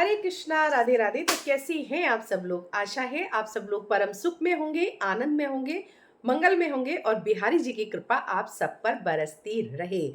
हरे कृष्णा, राधे राधे। तो कैसे हैं आप सब लोग? आशा है आप सब लोग परम सुख में होंगे, आनंद में होंगे, मंगल में होंगे और बिहारी जी की कृपा आप सब पर बरसती रहे।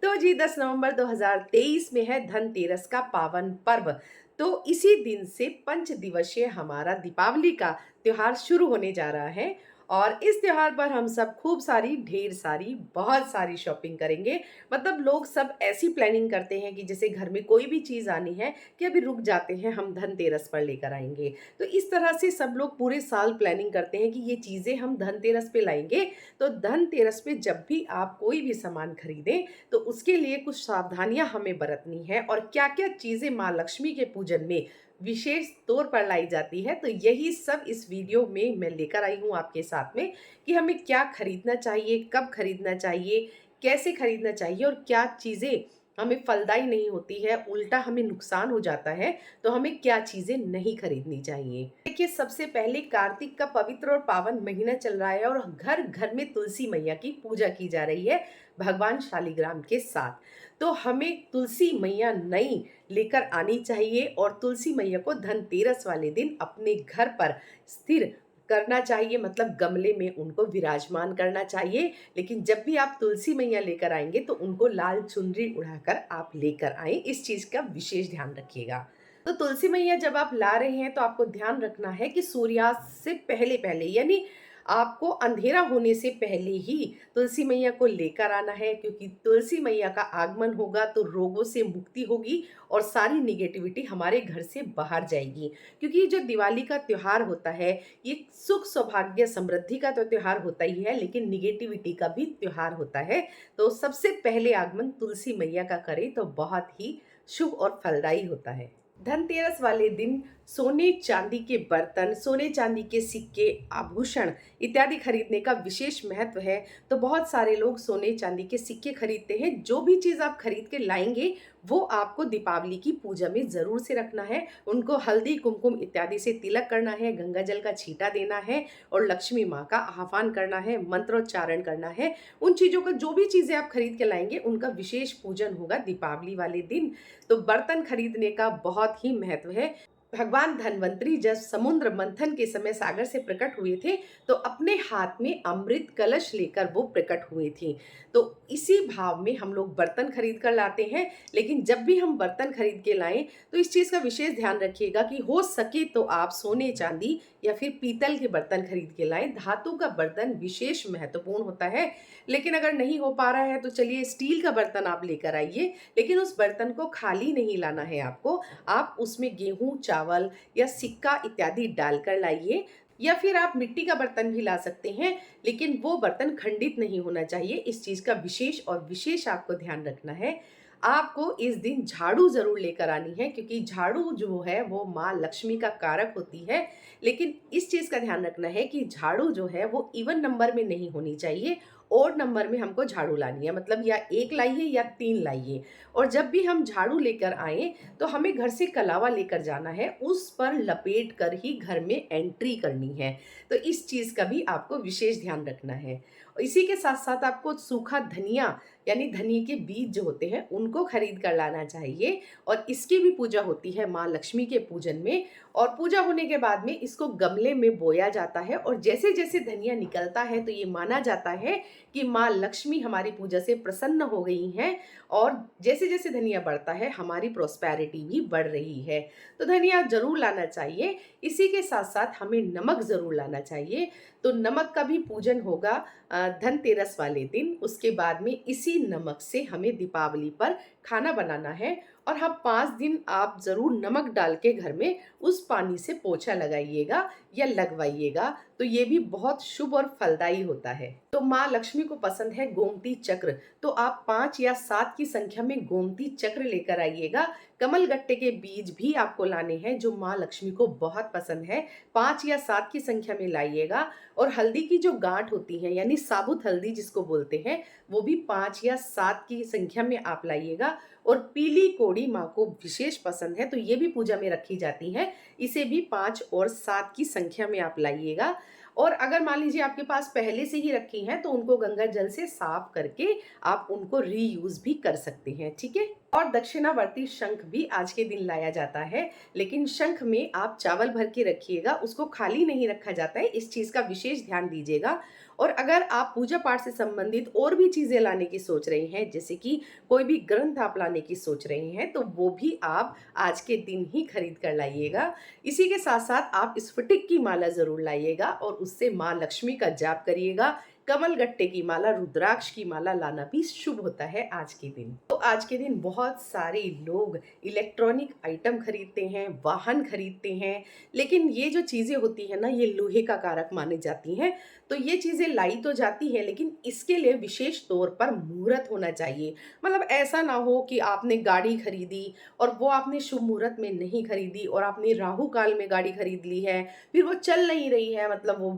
तो जी 10 नवंबर 2023 में है धनतेरस का पावन पर्व। तो इसी दिन से पंच दिवसीय हमारा दीपावली का त्योहार शुरू होने जा रहा है और इस त्योहार पर हम सब खूब सारी, ढेर सारी, बहुत सारी शॉपिंग करेंगे। मतलब लोग सब ऐसी प्लानिंग करते हैं कि जैसे घर में कोई भी चीज़ आनी है कि अभी रुक जाते हैं, हम धनतेरस पर लेकर आएंगे। तो इस तरह से सब लोग पूरे साल प्लानिंग करते हैं कि ये चीज़ें हम धनतेरस पे लाएंगे। तो धनतेरस पे जब भी आप कोई भी सामान खरीदें तो उसके लिए कुछ सावधानियां हमें बरतनी है और क्या क्या चीज़ें माँ लक्ष्मी के पूजन में विशेष तौर पर लाई जाती है। तो यही सब इस वीडियो में मैं लेकर आई हूँ आपके साथ में कि हमें क्या खरीदना चाहिए, कब खरीदना चाहिए, कैसे खरीदना चाहिए और क्या चीज़ें हमें फलदायी नहीं होती है, उल्टा हमें नुकसान हो जाता है, तो हमें क्या चीज़ें नहीं खरीदनी चाहिए। देखिए, सबसे पहले कार्तिक का पवित्र और पावन महीना चल रहा है और घर घर में तुलसी मैया की पूजा की जा रही है भगवान शालिग्राम के साथ। तो हमें तुलसी मैया नई लेकर आनी चाहिए और तुलसी मैया को धनतेरस वाले दिन अपने घर पर स्थिर करना चाहिए, मतलब गमले में उनको विराजमान करना चाहिए। लेकिन जब भी आप तुलसी मैया लेकर आएंगे तो उनको लाल चुनरी उड़ाकर आप लेकर आएं, इस चीज का विशेष ध्यान रखिएगा। तो तुलसी मैया जब आप ला रहे हैं तो आपको ध्यान रखना है कि सूर्यास्त से पहले पहले, यानी आपको अंधेरा होने से पहले ही तुलसी मैया को लेकर आना है, क्योंकि तुलसी मैया का आगमन होगा तो रोगों से मुक्ति होगी और सारी निगेटिविटी हमारे घर से बाहर जाएगी। क्योंकि जो दिवाली का त्योहार होता है, ये सुख सौभाग्य समृद्धि का तो त्योहार होता ही है, लेकिन निगेटिविटी का भी त्योहार होता है। तो सबसे पहले आगमन तुलसी मैया का करें तो बहुत ही शुभ और फलदायी होता है। धनतेरस वाले दिन सोने चांदी के बर्तन, सोने चांदी के सिक्के, आभूषण इत्यादि खरीदने का विशेष महत्व है। तो बहुत सारे लोग सोने चांदी के सिक्के खरीदते हैं। जो भी चीज़ आप खरीद के लाएंगे वो आपको दीपावली की पूजा में ज़रूर से रखना है। उनको हल्दी कुमकुम इत्यादि से तिलक करना है, गंगा जल का छींटा देना है और लक्ष्मी माँ का आह्वान करना है, मंत्रोच्चारण करना है। उन चीज़ों का, जो भी चीज़ें आप खरीद के लाएंगे उनका विशेष पूजन होगा दीपावली वाले दिन। तो बर्तन खरीदने का बहुत ही महत्व है। भगवान धन्वंतरी जब समुद्र मंथन के समय सागर से प्रकट हुए थे तो अपने हाथ में अमृत कलश लेकर वो प्रकट हुए थे। तो इसी भाव में हम लोग बर्तन खरीद कर लाते हैं। लेकिन जब भी हम बर्तन खरीद के लाएं तो इस चीज़ का विशेष ध्यान रखिएगा कि हो सके तो आप सोने चांदी या फिर पीतल के बर्तन खरीद के लाएं। धातु का बर्तन विशेष महत्वपूर्ण होता है। लेकिन अगर नहीं हो पा रहा है तो चलिए स्टील का बर्तन आप लेकर आइए, लेकिन उस बर्तन को खाली नहीं लाना है आपको। आप उसमें गेहूं, चावल या सिक्का इत्यादि डालकर लाइए। या फिर आप मिट्टी का बर्तन भी ला सकते हैं, लेकिन वो बर्तन खंडित नहीं होना चाहिए। इस चीज़ का विशेष आपको ध्यान रखना है। आपको इस दिन झाड़ू जरूर लेकर आनी है, क्योंकि झाड़ू जो है वो माँ लक्ष्मी का कारक होती है। लेकिन इस चीज़ का ध्यान रखना है कि झाड़ू जो है वो इवन नंबर में नहीं होनी चाहिए, ओड नंबर में हमको झाड़ू लानी है। मतलब या एक लाइए या तीन लाइए। और जब भी हम झाड़ू लेकर आए तो हमें घर से कलावा लेकर जाना है, उस पर लपेट कर ही घर में एंट्री करनी है। तो इस चीज़ का भी आपको विशेष ध्यान रखना है। और इसी के साथ साथ आपको सूखा धनिया, यानी धनिए के बीज जो होते हैं उनको खरीद कर लाना चाहिए। और इसकी भी पूजा होती है माँ लक्ष्मी के पूजन में। और पूजा होने के बाद में इसको गमले में बोया जाता है और जैसे जैसे धनिया निकलता है तो ये माना जाता है कि माँ लक्ष्मी हमारी पूजा से प्रसन्न हो गई हैं और जैसे जैसे धनिया बढ़ता है हमारी प्रोस्पेरिटी भी बढ़ रही है। तो धनिया जरूर लाना चाहिए। इसी के साथ साथ हमें नमक जरूर लाना चाहिए। तो नमक का भी पूजन होगा धनतेरस वाले दिन। उसके बाद में इसी नमक से हमें दीपावली पर खाना बनाना है। और हाँ, 5 दिन आप जरूर नमक डाल के घर में उस पानी से पोछा लगाइएगा या लगवाइएगा। तो ये भी बहुत शुभ और फलदायी होता है। तो माँ लक्ष्मी को पसंद है गोमती चक्र, तो आप 5 या 7 की संख्या में गोमती चक्र लेकर आइएगा। कमल गट्टे के बीज भी आपको लाने हैं जो माँ लक्ष्मी को बहुत पसंद है, 5 या 7 की संख्या में लाइएगा। और हल्दी की जो गांठ होती है, यानी साबुत हल्दी जिसको बोलते हैं, वो भी 5 या 7 की संख्या में आप लाइएगा। और पीली कोड़ी माँ को विशेष पसंद है तो ये भी पूजा में रखी जाती है, इसे भी 5 और 7 की संख्या में आप लाइएगा। और अगर मान लीजिए आपके पास पहले से ही रखी हैं तो उनको गंगा जल से साफ करके आप उनको रीयूज भी कर सकते हैं। ठीक है। और दक्षिणावर्ती शंख भी आज के दिन लाया जाता है, लेकिन शंख में आप चावल भर के रखिएगा, उसको खाली नहीं रखा जाता है, इस चीज़ का विशेष ध्यान दीजिएगा। और अगर आप पूजा पाठ से संबंधित और भी चीज़ें लाने की सोच रहे हैं, जैसे कि कोई भी ग्रंथ आप लाने की सोच रहे हैं, तो वो भी आप आज के दिन ही खरीद कर लाइएगा। इसी के साथ साथ आप स्फटिक की माला ज़रूर लाइएगा और उससे माँ लक्ष्मी का जाप करिएगा। कमल गट्टे की माला, रुद्राक्ष की माला लाना भी शुभ होता है आज के दिन। तो आज के दिन बहुत सारे लोग इलेक्ट्रॉनिक आइटम खरीदते हैं, वाहन खरीदते हैं, लेकिन ये जो चीज़ें होती हैं ना, ये लोहे का कारक मानी जाती हैं। तो ये चीज़ें लाई तो जाती हैं, लेकिन इसके लिए विशेष तौर पर मुहूर्त होना चाहिए। मतलब ऐसा ना हो कि आपने गाड़ी खरीदी और वो आपने शुभ मुहूर्त में नहीं खरीदी और आपने राहु काल में गाड़ी खरीद ली है, फिर वो चल नहीं रही है, मतलब वो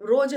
रोज़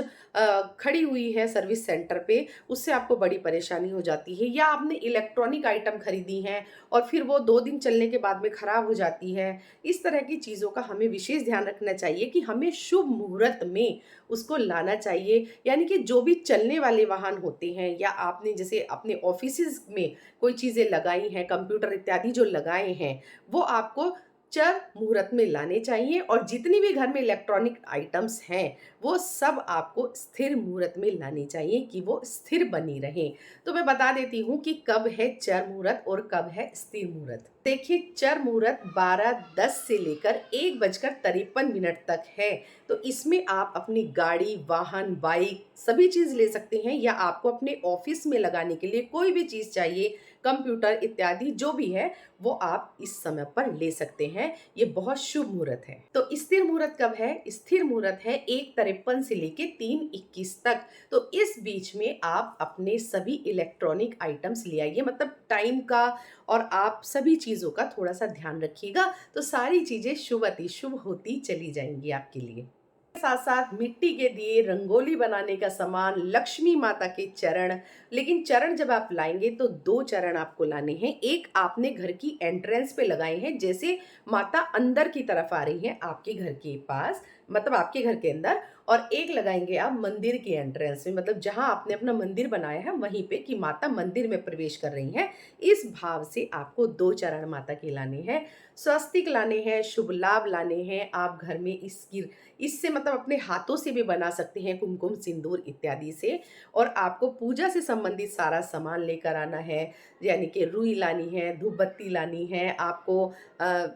खड़ी हुई है सर्विस सेंटर पे, उससे आपको बड़ी परेशानी हो जाती है। या आपने इलेक्ट्रॉनिक आइटम खरीदी हैं और फिर वो 2 दिन चलने के बाद में ख़राब हो जाती है। इस तरह की चीज़ों का हमें विशेष ध्यान रखना चाहिए कि हमें शुभ मुहूर्त में उसको लाना चाहिए। यानी कि जो भी चलने वाले वाहन होते हैं, या आपने जैसे अपने ऑफ़िसेज़ में कोई चीज़ें लगाई हैं, कंप्यूटर इत्यादि जो लगाए हैं, वो आपको चर मुहूर्त में लाने चाहिए। और जितनी भी घर में इलेक्ट्रॉनिक आइटम्स हैं, वो सब आपको स्थिर मुहूर्त में लानी चाहिए कि वो स्थिर बनी रहें। तो मैं बता देती हूँ कि कब है चर मुहूर्त और कब है स्थिर मुहूर्त। देखिए, चर मुहूर्त 12:10 से लेकर 1:53 तक है। तो इसमें आप अपनी गाड़ी, वाहन, बाइक सभी चीज़ ले सकते हैं, या आपको अपने ऑफिस में लगाने के लिए कोई भी चीज़ चाहिए, कंप्यूटर इत्यादि जो भी है, वो आप इस समय पर ले सकते हैं। ये बहुत शुभ मुहूर्त है। तो स्थिर मुहूर्त कब है? स्थिर मुहूर्त है 1:53 से लेके 3:21 तक। तो इस बीच में आप अपने सभी इलेक्ट्रॉनिक आइटम्स ले आइए, मतलब टाइम का और आप सभी चीज़ों का थोड़ा-सा ध्यान रखिएगा, तो सारी चीज़ें शुभ अतिशुभ होती चली जाएँगी आपके लिए। साथ साथ मिट्टी के दिए, रंगोली बनाने का सामान, लक्ष्मी माता के चरण। लेकिन चरण जब आप लाएंगे तो 2 चरण आपको लाने हैं। एक आपने घर की एंट्रेंस पे लगाए हैं, जैसे माता अंदर की तरफ आ रही हैं आपके घर के पास, मतलब आपके घर के अंदर। और एक लगाएंगे आप मंदिर की एंट्रेंस में, मतलब जहां आपने अपना मंदिर बनाया है वहीं पे, कि माता मंदिर में प्रवेश कर रही हैं। इस भाव से आपको 2 चरण माता के लाने हैं। स्वस्तिक लाने हैं, शुभ लाभ लाने हैं। आप घर में इससे मतलब अपने हाथों से भी बना सकते हैं, कुमकुम, सिंदूर इत्यादि से। और आपको पूजा से संबंधित सारा सामान लेकर आना है, यानी कि रुई लानी है, धूप बत्ती लानी है, आपको अ,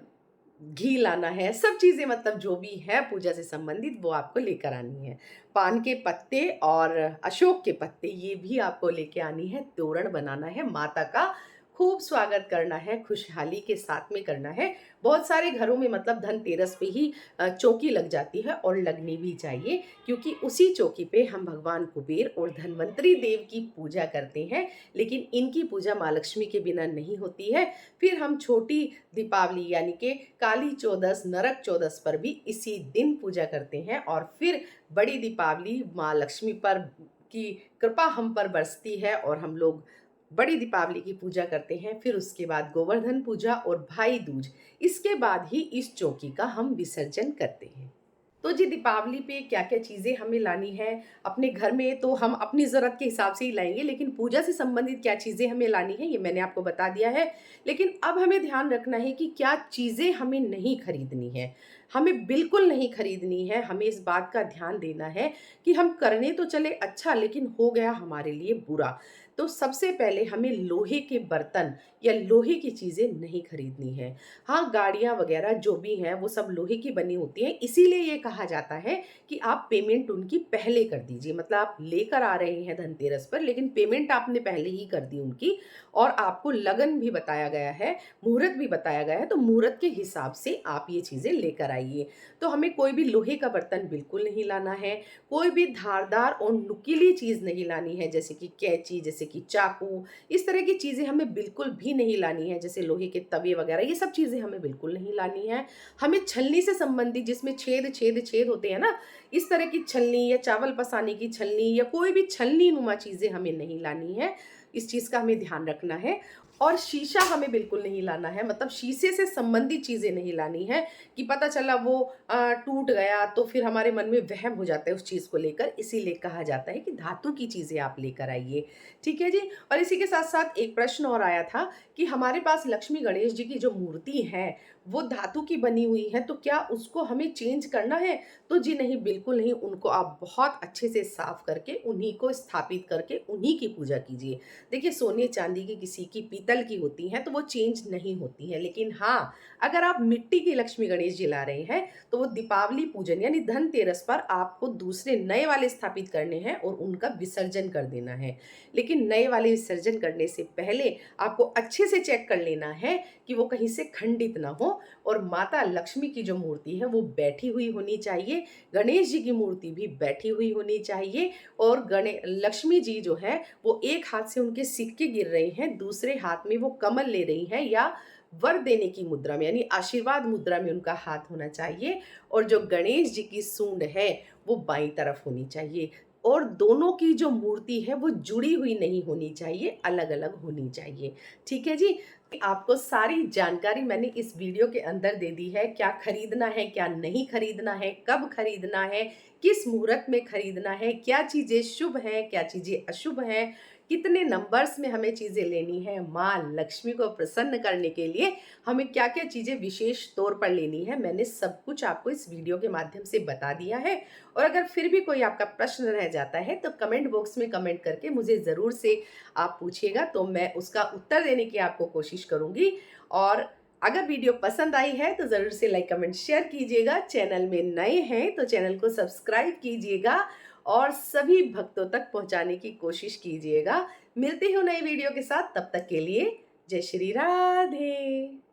घी लाना है, सब चीज़ें मतलब जो भी है पूजा से संबंधित वो आपको लेकर आनी है। पान के पत्ते और अशोक के पत्ते ये भी आपको लेके आनी है, तोरण बनाना है, माता का खूब स्वागत करना है, खुशहाली के साथ में करना है। बहुत सारे घरों में मतलब धनतेरस पे ही चौकी लग जाती है, और लगनी भी चाहिए, क्योंकि उसी चौकी पे हम भगवान कुबेर और धन्वंतरी देव की पूजा करते हैं। लेकिन इनकी पूजा माँ लक्ष्मी के बिना नहीं होती है। फिर हम छोटी दीपावली यानी कि काली चौदस, नरक चौदस पर भी इसी दिन पूजा करते हैं। और फिर बड़ी दीपावली माँ लक्ष्मी पर की कृपा हम पर बरसती है और हम लोग बड़ी दीपावली की पूजा करते हैं। फिर उसके बाद गोवर्धन पूजा और भाई दूज, इसके बाद ही इस चौकी का हम विसर्जन करते हैं। तो जी, दीपावली पे क्या-क्या चीज़ें हमें लानी है अपने घर में, तो हम अपनी ज़रूरत के हिसाब से ही लाएँगे, लेकिन पूजा से संबंधित क्या चीज़ें हमें लानी है, ये मैंने आपको बता दिया है। लेकिन अब हमें ध्यान रखना है कि क्या चीज़ें हमें नहीं खरीदनी है। हमें बिल्कुल नहीं खरीदनी है, हमें इस बात का ध्यान देना है कि हम करने तो चले अच्छा, लेकिन हो गया हमारे लिए बुरा। तो सबसे पहले हमें लोहे के बर्तन या लोहे की चीज़ें नहीं खरीदनी है। हाँ, गाड़ियाँ वग़ैरह जो भी हैं वो सब लोहे की बनी होती हैं, इसीलिए ये कहा जाता है कि आप पेमेंट उनकी पहले कर दीजिए। मतलब आप लेकर आ रहे हैं धनतेरस पर, लेकिन पेमेंट आपने पहले ही कर दी उनकी, और आपको लगन भी बताया गया है, मुहूर्त भी बताया गया है, तो मुहूर्त के हिसाब से आप ये चीज़ें लेकर आइए। तो हमें कोई भी लोहे का बर्तन बिल्कुल नहीं लाना है, कोई भी धारदार और नुकीली चीज़ नहीं लानी है, जैसे कि कैंची, जैसे कि चाकू, इस तरह की चीज़ें हमें बिल्कुल भी नहीं लानी है, जैसे लोहे के तवे वगैरह, ये सब चीज़ें हमें बिल्कुल नहीं लानी है। हमें छलनी से संबंधित, जिसमें छेद छेद छेद होते हैं ना, इस तरह की छलनी या चावल पसाने की छलनी या कोई भी छलनी नुमा चीज़ें हमें नहीं लानी है। इस चीज़ का हमें ध्यान रखना है। और शीशा हमें बिल्कुल नहीं लाना है, मतलब शीशे से संबंधित चीज़ें नहीं लानी है कि पता चला वो टूट गया तो फिर हमारे मन में वहम हो जाता है उस चीज़ को लेकर। इसीलिए कहा जाता है कि धातु की चीज़ें आप लेकर आइए, ठीक है जी। और इसी के साथ साथ एक प्रश्न और आया था कि हमारे पास लक्ष्मी गणेश जी की जो मूर्ति है वो धातु की बनी हुई है, तो क्या उसको हमें चेंज करना है? तो जी नहीं, बिल्कुल नहीं। उनको आप बहुत अच्छे से साफ करके उन्हीं को स्थापित करके उन्हीं की पूजा कीजिए। देखिए, सोने चांदी की, किसी की पीतल की होती हैं तो वो चेंज नहीं होती हैं, लेकिन हाँ, अगर आप मिट्टी की लक्ष्मी गणेश जी ला रहे हैं तो वो दीपावली पूजन यानी धनतेरस पर आपको दूसरे नए वाले स्थापित करने हैं और उनका विसर्जन कर देना है। लेकिन नए वाले विसर्जन करने से पहले आपको अच्छे से चेक कर लेना है कि वो कहीं से खंडित ना हो, और माता लक्ष्मी की जो मूर्ति है वो बैठी हुई होनी चाहिए, गणेश जी की मूर्ति भी बैठी हुई होनी चाहिए, और गणे लक्ष्मी जी जो है वो एक हाथ से उनके सिक्के गिर रहे हैं, दूसरे हाथ में वो कमल ले रही हैं, या वर देने की मुद्रा में यानी आशीर्वाद मुद्रा में उनका हाथ होना चाहिए, और जो गणेश जी की सूंड है वो बाईं तरफ होनी चाहिए, और दोनों की जो मूर्ति है वो जुड़ी हुई नहीं होनी चाहिए, अलग अलग होनी चाहिए, ठीक है जी। आपको सारी जानकारी मैंने इस वीडियो के अंदर दे दी है, क्या खरीदना है, क्या नहीं खरीदना है, कब खरीदना है, किस मुहूर्त में खरीदना है, क्या चीज़ें शुभ हैं, क्या चीज़ें अशुभ हैं, कितने नंबर्स में हमें चीज़ें लेनी है, माँ लक्ष्मी को प्रसन्न करने के लिए हमें क्या-क्या चीज़ें विशेष तौर पर लेनी है, मैंने सब कुछ आपको इस वीडियो के माध्यम से बता दिया है। और अगर फिर भी कोई आपका प्रश्न रह जाता है तो कमेंट बॉक्स में कमेंट करके मुझे ज़रूर से आप पूछिएगा, तो मैं उसका उत्तर देने की आपको कोशिश करूँगी। और अगर वीडियो पसंद आई है तो ज़रूर से लाइक कमेंट शेयर कीजिएगा। चैनल में नए हैं तो चैनल को सब्सक्राइब कीजिएगा और सभी भक्तों तक पहुंचाने की कोशिश कीजिएगा। मिलते हैं नए वीडियो के साथ, तब तक के लिए जय श्री राधे।